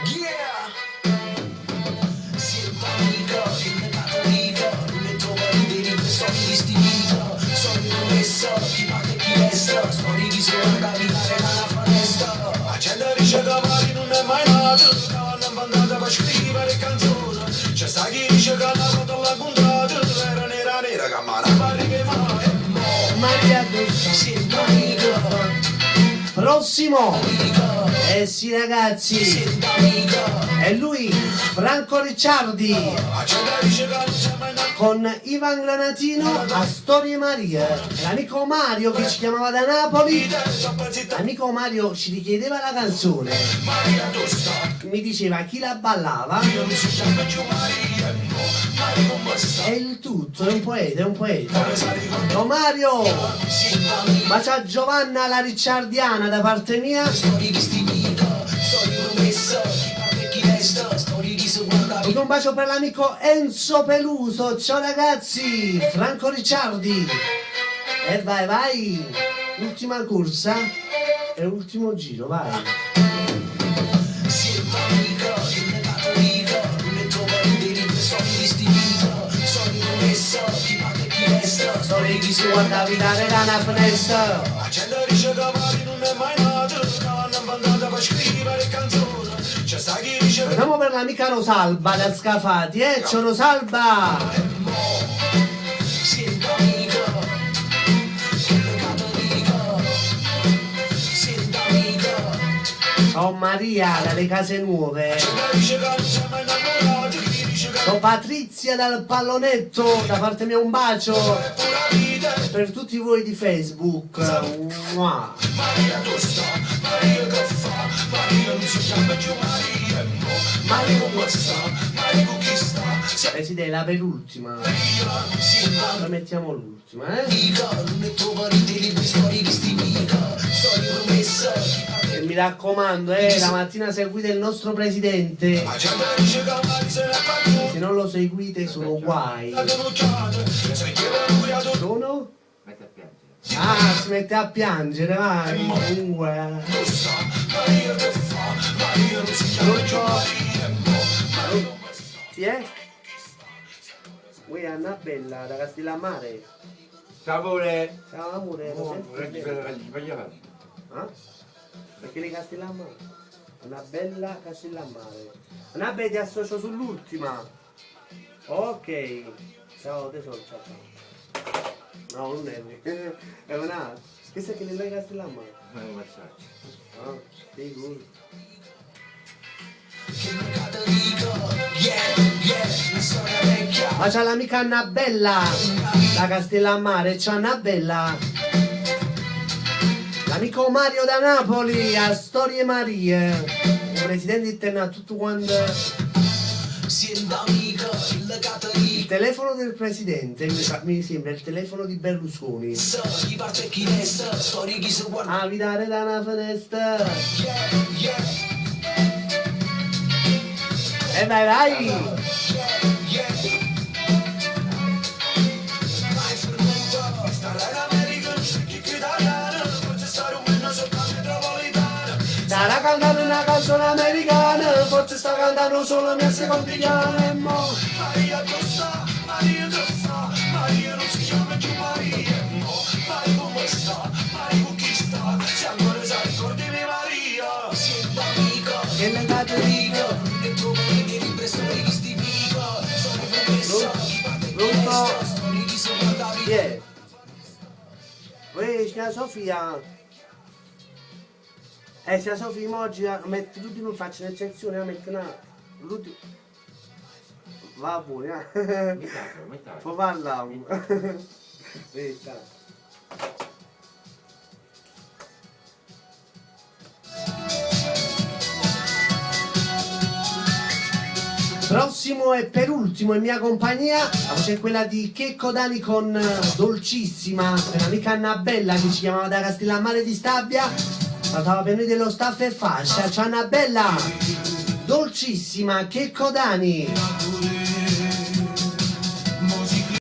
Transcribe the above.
Yeah! Siento amico, il mercato dico, non ne trovo rideri per storie di stilito. Sono il promesso, chi parte e chi resta, storie di sopra da vivere dalla foresta. Accenderisce cavalli non è mai nato, non mandata per scrivere canzoni. C'è sta chi dice che la foto l'ha puntato, era nera nera che ma non pare che mai. Maria Gusta. Siento amico. Prossimo, eh sì ragazzi, Siento amico. è lui, Franco Ricciardi, con Ivan Granatino a Storie Maria. L'amico Mario che ci chiamava da Napoli, l'amico Mario ci richiedeva la canzone, mi diceva chi la ballava, è il tutto, è un poeta, è un poeta. Oh Mario, bacia a Giovanna la Ricciardiana da parte mia. Ed un bacio per l'amico Enzo Peluso. Ciao ragazzi, Franco Ricciardi. E vai, vai. Ultima corsa e ultimo giro, vai. Storie chi si guarda vidare da una finestra. Accenderisce cavalli non è mai nato, non mandata per scrivere canzoni. C'è sta chi dice Andiamo per l'amica Rosalba da Scafati, ciao Rosalba. siento amico, il mercato dico, siento amico. Ciao Maria dalle Case Nuove. Accenderisce che non siamo mai innamorati, chi dice che Ciao Patrizia dal Pallonetto, da parte mia un bacio. è pura vita. Per tutti voi di Facebook. Mua. Maria tosta, Maria che fa, Maria non si chiama più Maria, Maria come sta, Maria con chi sta, Si deve la penultima. Poi mettiamo l'ultima, non ne trovo rideri per storie di stilito, storie promesse. E mi raccomando, la mattina seguite il nostro presidente. Accenderisce cavalli se ne parlo, Se non lo seguite sono guai. la denunciate, se chiede lui ad Sono? Mette a piangere. Ah, si mette a piangere, vai. Comunque. tosta, Maria che fa, Maria non si chiama più Maria, Maria come sta. Chi è? Uè, Annabella da Castellammare. Ciao amore. Ciao amore, lo senti bene? Sbagliato. Ah? Perché di Castellammare? Una bella Castellammare. Annabella ti associo sull'ultima. Ok. Ciao tesoro, ciao ciao. No, non è è un'altra. Questa è che nella Castellammare. Non è un messaggio. Ah, sicuro. Che mercato dico, yeah, una storia vecchia. Ma c'ha l'amica Annabella da Castellammare, c'è Annabella. L'amico Mario da Napoli a Storie Marie. Il presidente interno a tutto quanto. Siendo amico, il legato Il di telefono del presidente mi sembra il telefono di Berlusconi. chi parte e chi resta, storie chi si guarda. A vidare da una finestra. Yeah, E vai vai! yeah. Mai fermato, stare in America, chi italiano, forse stare un meno sotto la metropolitana. Starà cantando una canzone americana, forse sta cantando solo mia secondigliana e mo. Maria Costa, Maria che fa, Maria non si chiama più Maria, Maria come sta, Maria con chi sta, se ancora sai ricordimi Maria. Siendo amico, Che legato dico? e tu mi devi storie di sti vivo, sono promesso, chi parte e chi resta, storie di sopra da Chi vita. è? Uè, signora Sofia. Signora Sofia, mo oggi metti l'ultimo, non faccio un'eccezione, metti una. L'ultimo. Va buona, Metà. Può parlare. Vedi, sta. Prossimo e per ultimo in mia compagnia c'è quella di Checco Dani con Dolcissima, per l'amica Annabella che ci chiamava da Castellammare di Stabia, la stava per noi dello staff e fascia. Ciao Annabella, Dolcissima, Checco Dani.